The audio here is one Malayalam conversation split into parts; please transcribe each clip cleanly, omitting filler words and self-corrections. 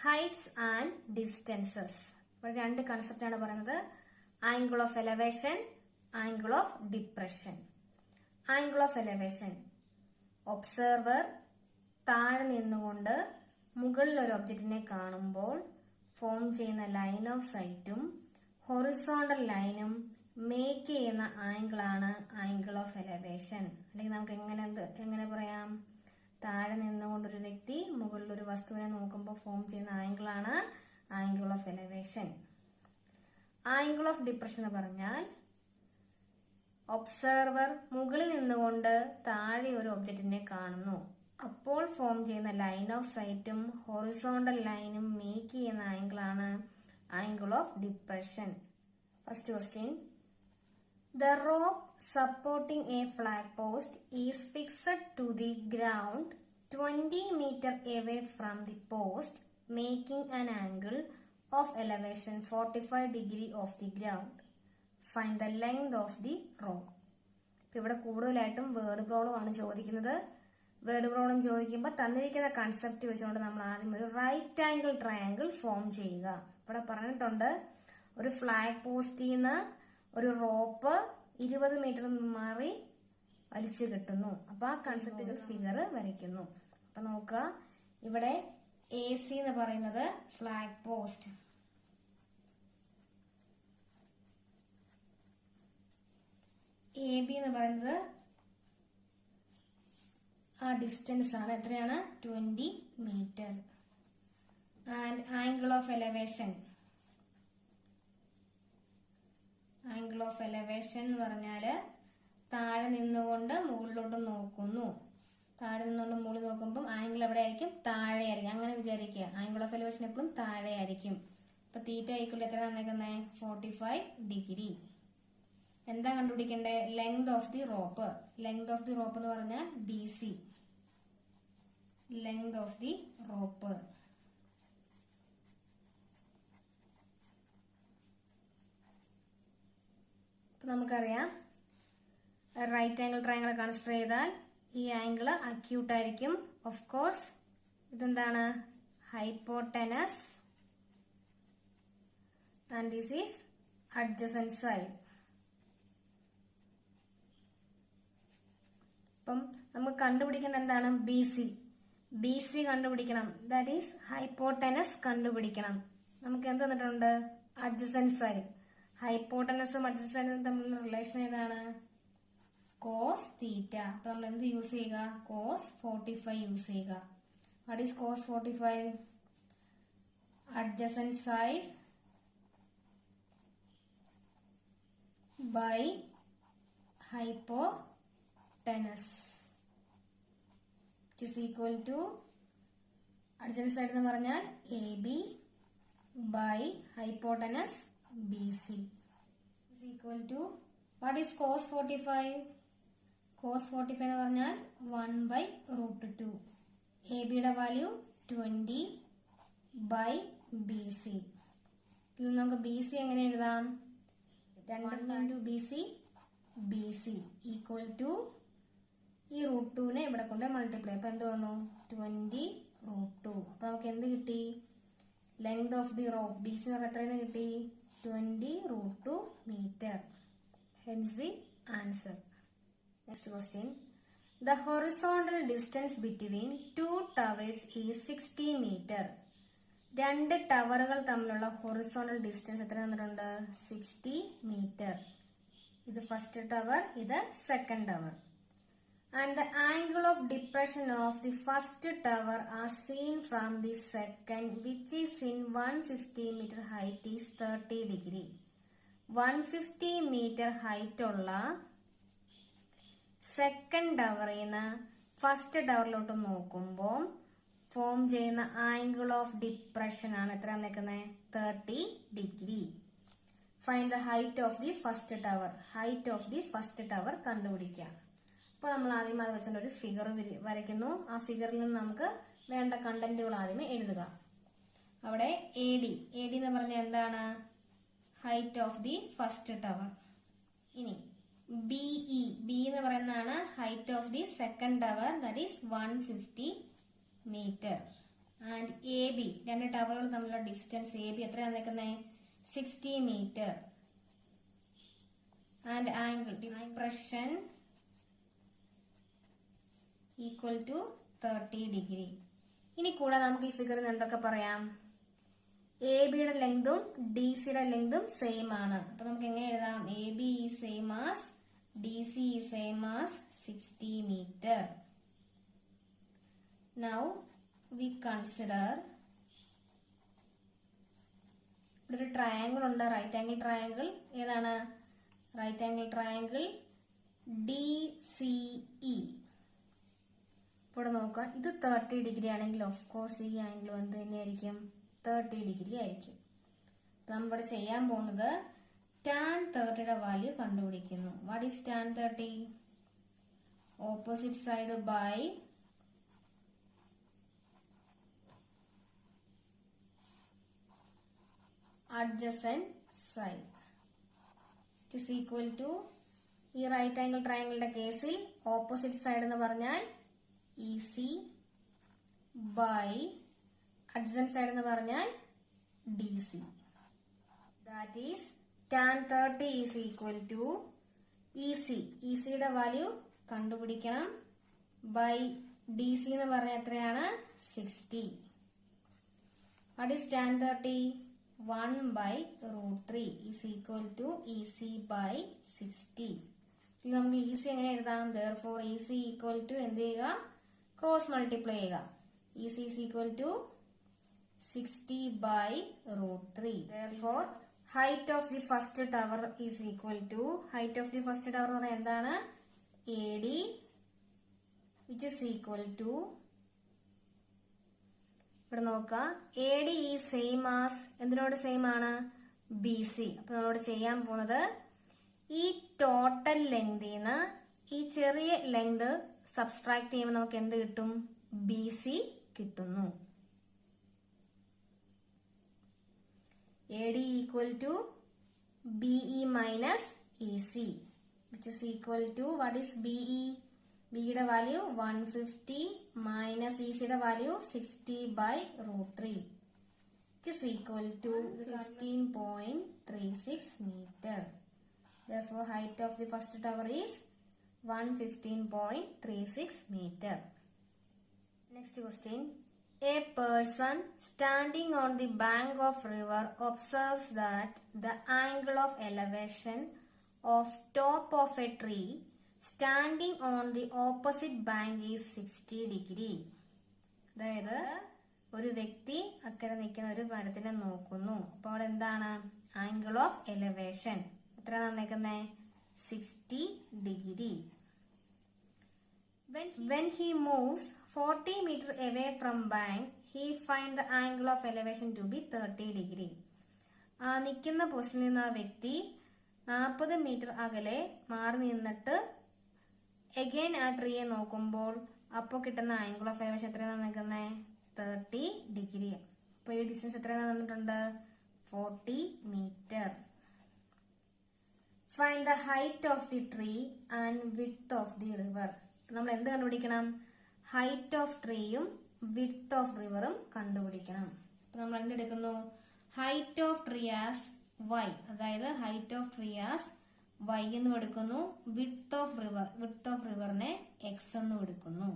Heights and distances. ഇവിടെ രണ്ട് കൺസെപ്റ്റ് ആണ് പറയുന്നത്. Angle of elevation, angle of depression. Angle of elevation, observer താഴെ നിന്നുകൊണ്ട് മുകളിൽ ഒരു ഒബ്ജക്റ്റിനെ കാണുമ്പോൾ ഫോം ചെയ്യുന്ന ലൈൻ ഓഫ് സൈറ്റും ഹൊറിസോണ്ടൽ ലൈനും മേക്ക് ചെയ്യുന്ന ആംഗിൾ ആണ് ആംഗിൾ ഓഫ് എലവേഷൻ. അല്ലെങ്കിൽ നമുക്ക് എങ്ങനെ പറയാം, താഴെ നിന്നുകൊണ്ടൊരു വ്യക്തി മുകളിൽ ഒരു വസ്തുവിനെ നോക്കുമ്പോൾ ഫോം ചെയ്യുന്ന ആംഗിൾ ആണ് angle of elevation. Angle of depression എന്ന് പറഞ്ഞാൽ ഒബ്സർവർ മുകളിൽ നിന്നുകൊണ്ട് താഴെ ഒരു ഒബ്ജക്റ്റിനെ കാണുന്നു, അപ്പോൾ ഫോം ചെയ്യുന്ന ലൈൻ ഓഫ് സൈറ്റും ഹൊറിസോണ്ടൽ ലൈനും മേക്ക് ചെയ്യുന്ന ആംഗിൾ ആണ് angle of depression. First question, the rope supporting a flag post is fixed to the ground 20 meter away from the post, making an angle of elevation 45 degree of the ground. Find the length of the rope. ഇവിടെ കൂടുതലായിട്ടും വേർഡ് പ്രോബ്ലം ആണ് ചോദിക്കുന്നത്. വേർഡ് പ്രോബ്ലം ചോദിക്കുമ്പോൾ തന്നിരിക്കുന്ന കൺസെപ്റ്റ് വെച്ചുകൊണ്ട് നമ്മൾ ആദ്യം ഒരു റൈറ്റ് ആംഗിൾ ട്രയാങ്കിൾ ഫോം ചെയ്യുക. ഇവിടെ പറഞ്ഞിട്ടുണ്ട്, ഒരു ഫ്ലാഗ് പോസ്റ്റിൽ നിന്ന് ഒരു റോപ്പ് 20 മീറ്റർ മാറി വലിച്ചു കിട്ടുന്നു. അപ്പൊ ആ കൺസെപ്റ്റ് ഒരു ഫിഗർ വരയ്ക്കുന്നു. അപ്പൊ നോക്കുക, ഇവിടെ AC എന്ന് പറയുന്നത് ഫ്ലാഗ് പോസ്റ്റ്, AB എന്ന് പറയുന്നത് ആ ഡിസ്റ്റൻസ് ആണ്. എത്രയാണ്? 20 metre. And angle of elevation, angle of elevation എന്ന് പറഞ്ഞാല് താഴെ നിന്നുകൊണ്ട് മുകളിലോട്ട് നോക്കുന്നു. താഴെ നിന്നുകൊണ്ട് മുകളിൽ നോക്കുമ്പോൾ ആംഗിൾ എവിടെ ആയിരിക്കും? താഴെ ആയിരിക്കും. അങ്ങനെ വിചാരിക്കുക, ആംഗിൾ ഓഫ് എലവേഷൻ എപ്പോഴും താഴെ ആയിരിക്കും. ഇപ്പൊ തീറ്റ ഈക്വൽ എത്ര തന്നേക്കുന്നത്? 45 ഡിഗ്രി. എന്താ കണ്ടുപിടിക്കണ്ടേ? Length of the rope. Length of the rope എന്ന് പറഞ്ഞാൽ BC. Length of the rope. നമുക്കറിയാം, റൈറ്റ് ആംഗിൾ ട്രയാങ്കിൾ കൺസിഡർ ചെയ്താൽ ഈ ആംഗിൾ അക്യൂട്ട് ആയിരിക്കും. ഓഫ് കോഴ്സ് ഇതെന്താണ്? Hypotenuse. And this is adjacent side. അപ്പം നമുക്ക് കണ്ടുപിടിക്കേണ്ട എന്താണ്? BC കണ്ടുപിടിക്കണം. ദാറ്റ് ഈസ് ഹൈപ്പോട്ടനസ് കണ്ടുപിടിക്കണം. നമുക്ക് എന്ത് തന്നിട്ടുണ്ട്? Adjacent side. ഹൈപ്പോട്ടനസും അഡ്ജസന്റും തമ്മിലുള്ള റിലേഷൻ ഏതാണ്? Cos theta. അപ്പൊ നമ്മൾ എന്ത് യൂസ് ചെയ്യുക? കോസ് 45 യൂസ് ചെയ്യുക. What is cos 45? Adjacent side by hypotenuse is equal to adjacent side എന്ന് പറഞ്ഞാൽ AB by hypotenuse BC is equal to what is cos 45? Cos 45 എന്ന് പറഞ്ഞാൽ 1/√2. AB യുടെ വാല്യൂ 20 by BC. ഇത് നമുക്ക് BC എങ്ങനെ എഴുതാം? 2 BC equal to ഈ √2നെ ഇവിടെ കൊണ്ട് മൾട്ടിപ്ലൈ. അപ്പൊ എന്ത് വന്നു? 20√2. അപ്പൊ നമുക്ക് എന്ത് കിട്ടി? Length of the rope BC എന്ന് പറഞ്ഞാൽ എത്രയെന്ന് കിട്ടി? 20√2 metre. Hence the answer. Next question, the horizontal distance between 2 towers is 60 metre. രണ്ട് ടവറുകൾ തമ്മിലുള്ള ഹൊറിസോണ്ടൽ ഡിസ്റ്റൻസ് എത്ര തന്നിട്ടുണ്ട്? 60 മീറ്റർ. ഇത് ഫസ്റ്റ് ടവർ, ഇത് second tower. And the angle of depression of the first tower as seen from the second, which is in 150 meter height, is 30 degree. 150 meter height ഉള്ള സെക്കൻഡ് ടവറിൽ നിന്ന് ഫസ്റ്റ് ടവറിലോട്ട് നോക്കുമ്പോൾ ഫോം ചെയ്യുന്ന ആംഗിൾ ഓഫ് ഡിപ്രഷൻ ആണ് എത്ര നിൽക്കുന്നത്? 30 degree. Find the height of the first tower. Height of the first tower കണ്ടുപിടിക്കാം. അപ്പൊ നമ്മൾ ആദ്യം അത് വെച്ചുകൊണ്ട് ഒരു ഫിഗർ വരയ്ക്കുന്നു. ആ ഫിഗറിൽ നിന്ന് നമുക്ക് വേണ്ട കണ്ടന്റുകൾ ആദ്യമേ എഴുതുക. അവിടെ AD എന്ന് പറഞ്ഞാൽ എന്താണ്? Height of the first tower. ഇനി BE എന്ന് പറയുന്നതാണ് height of the second tower, that is 150 metre. And A B, രണ്ട് ടവറുകൾ തമ്മിലുള്ള ഡിസ്റ്റൻസ് എ ബി എത്രയാണ് നിൽക്കുന്നത്? 60 metre. And angle depression equal to 30 degree. ഇനി കൂടാതെ നമുക്ക് ഈ ഫിഗറിൽ നിന്ന് എന്തൊക്കെ പറയാം? എ ബിയുടെ ലെങ്തും ഡി സിയുടെ ലെങ്തും സെയിം ആണ്. അപ്പൊ നമുക്ക് എങ്ങനെ എഴുതാം? A B is same as D C is same as 60 metre. Now we consider ഇവിടെ ഒരു ട്രയാങ്കിൾ ഉണ്ട്, റൈറ്റ് ആംഗിൾ ട്രയാങ്കിൾ. ഏതാണ്? Right angle triangle D C E. ഇവിടെ നോക്കാം, ഇത് 30 ഡിഗ്രി ആണെങ്കിൽ ഓഫ് കോഴ്സ് ഈ ആംഗിൾ എന്ത് തന്നെയായിരിക്കും? 30 ഡിഗ്രി ആയിരിക്കും. നമ്മളിവിടെ ചെയ്യാൻ പോകുന്നത് tan 30യുടെ വാല്യൂ കണ്ടുപിടിക്കുന്നു. What is tan 30? Opposite side by adjacent side is equal to, ഈ റൈറ്റ് ആംഗിൾ ട്രയാങ്കിളിന്റെ കേസിൽ ഓപ്പോസിറ്റ് സൈഡ് എന്ന് പറഞ്ഞാൽ EC ബൈ adjacent side എന്ന് പറഞ്ഞാൽ DC. That is tan 30 is equal to EC. EC യുടെ വാല്യൂ കണ്ടുപിടിക്കണം. ബൈ DC എന്ന് പറഞ്ഞാൽ എത്രയാണ്? 60. What is tan 30? 1 by root 3 is equal to EC by 60. ഇനി നമുക്ക് EC എങ്ങനെ എഴുതാം? Therefore EC equal to എന്ത് ചെയ്യുക? ക്രോസ് മൾട്ടിപ്ലൈ ചെയ്യുക. EC is equal to 60 by root 3. Therefore height of the first tower is equal to, height of the first tower എന്ന് പറഞ്ഞാൽ എന്താണ്? AD which is equal to, ഇവിടെ നോക്കുക, AD is same as എന്തിനോട് സെയിം ആണ്? BC. അപ്പൊ നമ്മളോട് ചെയ്യാൻ പോകുന്നത് ഈ ടോട്ടൽ ലെങ്തിൽ നിന്ന് ഈ ചെറിയ ലെങ്ത് സബ്സ്ട്രാക്ട് ചെയ്യുമ്പോൾ നമുക്ക് എന്ത് കിട്ടും? BC കിട്ടുന്നു. AD equal to BE minus EC which is equal to, what is BE? B യുടെ വാല്യൂ 150 മൈനസ് EC യുടെ value 60 by root 3 which is equal to 15.36 meter. Therefore height of the first tower is 115.36 meter. Next question. A person standing on the bank of river observes that the angle of elevation of top of a tree standing on the opposite bank is 60 degree. അതായത് ഒരു വ്യക്തി അക്കരെ നിൽക്കുന്ന ഒരു മരത്തിനെ നോക്കുന്നു. അപ്പോൾ അവിടെ എന്താണ്? ആംഗിൾ ഓഫ് എലിവേഷൻ എത്രയാണ് നിൽക്കുന്നത്? 60 degree. When he moves 40 meter away from bank, he find the angle of elevation to be 30 degree. ആ നിൽക്കുന്ന പൊസിഷനിൽ നിന്ന് ആ വ്യക്തി 40 മീറ്റർ അകലെ മാറി നിന്നിട്ട് അഗൈൻ ആ ട്രീയെ നോക്കുമ്പോൾ അപ്പോൾ കിട്ടുന്ന ആംഗിൾ ഓഫ് എലിവേഷൻ എത്രയാണ് നിൽക്കുന്നത്? 30 ഡിഗ്രി. അപ്പോൾ ഈ ഡിസ്റ്റൻസ് എത്രയാണ് തന്നിട്ടുണ്ട്? 40 metre. Find the height of the tree and width of the river. നമ്മൾ എന്ത് കണ്ടുപിടിക്കണം? ഹൈറ്റ് ഓഫ് ട്രീയും വിഡ്ത്ത് ഓഫ് റിവറും കണ്ടുപിടിക്കണം. അപ്പൊ നമ്മൾ എന്തെടുക്കുന്നു? Height of tree as y, അതായത് height of tree as y എന്നും എടുക്കുന്നു. വിഡ്ത്ത് ഓഫ് റിവറിനെ x എന്നും എടുക്കുന്നു.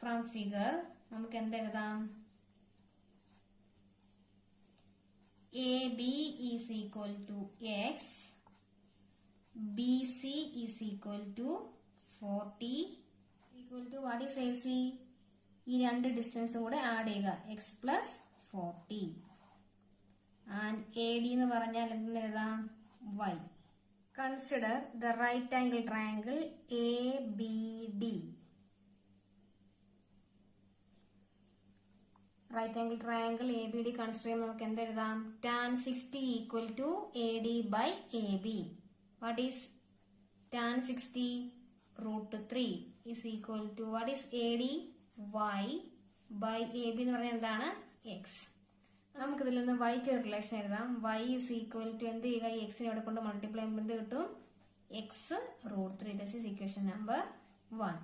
ഫ്രം ഫിഗർ നമുക്ക് എന്തെഴുതാം? AB is equal to x, BC is equal to 40 equal to, what is AC? ഈ രണ്ട് ഡിസ്റ്റൻസും കൂടെ ആഡ് ചെയ്യുക, x plus 40. ആൻഡ് AD എന്ന് പറഞ്ഞാൽ എന്തെന്ന് എഴുതാം? y. Consider the right angle triangle ABD. Right angle triangle ABD consider ചെയ്യുമ്പോൾ നമുക്ക് എന്തെഴുതാം? tan 60 equal to AD by AB. What is tan 60? root 3 is equal to, what is AD? y by AB എന്ന് പറഞ്ഞാൽ എന്താണ്? x. നമുക്കിതിൽ നിന്ന് yക്ക് ഒരു റിലേഷൻ എഴുതാം. y is equal to എന്ത് ചെയ്യുക? ഈ എക്സിനെ ഇവിടെ കൊണ്ട് മൾട്ടിപ്ലൈ ചെയ്യുമ്പോൾ എന്ത് കിട്ടും? x root 3. This is equation number 1.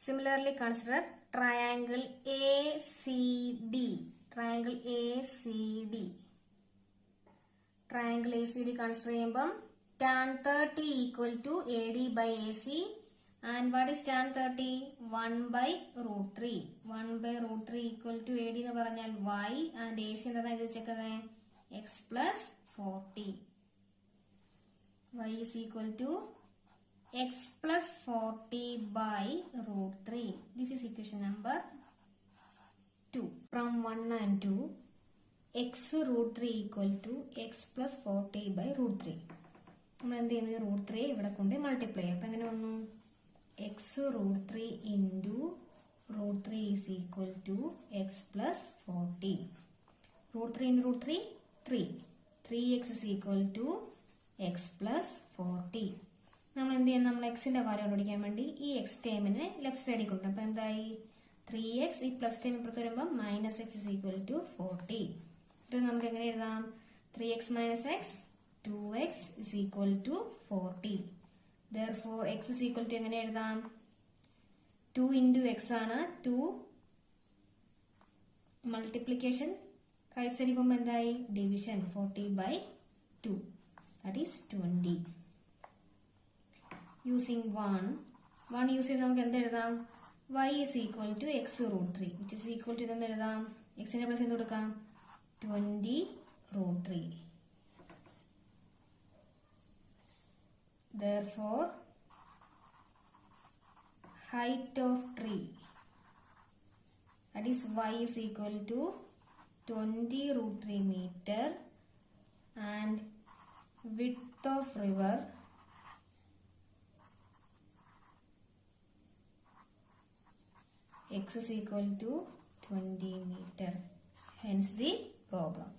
Similarly, consider triangle ACD. Triangle ACD. Triangle ACD consider ചെയ്യുമ്പം tan 30 equal to AD by AC. And what is tan 30? 1 by root 3. 1 by root 3 equal to AD എന്ന് പറഞ്ഞാൽ y. And AC എന്താ ഇത് വെച്ചേക്കുന്നത്? X plus 40. Y is equal to x plus 40 by root 3. This is equation number 2. From 1 and 2, x root 3 equal to x plus 40 by root 3. നമ്മൾ എന്ത് ചെയ്യുന്നത്? root 3 ഇവിടെ കൊണ്ട് മൾട്ടിപ്ലൈ ചെയ്യും. അപ്പം എങ്ങനെ വന്നു? x root 3 into root 3 is equal to x plus 40. Root 3 into root 3, 3. 3x is equal to x plus 40. നമ്മൾ എന്ത് ചെയ്യണം? നമ്മൾ എക്സിന്റെ വാല്യൂ കണ്ടുപിടിക്കാൻ വേണ്ടി ഈ എക്സ് ടേമിനെ ലെഫ്റ്റ് സൈഡിൽ കൊണ്ടുപോകും. അപ്പം എന്തായി? 3x ഈ പ്ലസ് ടൈം ഇപ്പുറത്ത് വരുമ്പോൾ minus X is equal to 40. ഇത് നമുക്ക് എങ്ങനെ എഴുതാം? 3x minus X 2x is equal to 40. Therefore x is equal to എങ്ങനെ എഴുതാം? 2 into x ആണ്. 2 മൾട്ടിപ്ലിക്കേഷൻ റൈറ്റ് സൈഡിൽ പോകുമ്പോൾ എന്തായി? Division 40 by 2. That is 20. Using 1 use ചെയ്ത് നമുക്ക് എന്ത് എഴുതാം? y is equal to x root 3 which is equal to എന്ത് എഴുതാം? x ന്റെ പ്ലസ് എന്ത് കൊടുക്കാം? 20 root 3. Therefore height of tree, that is y is equal to 20 root 3 meter, and width of river x is equal to 20 meter. Hence the problem.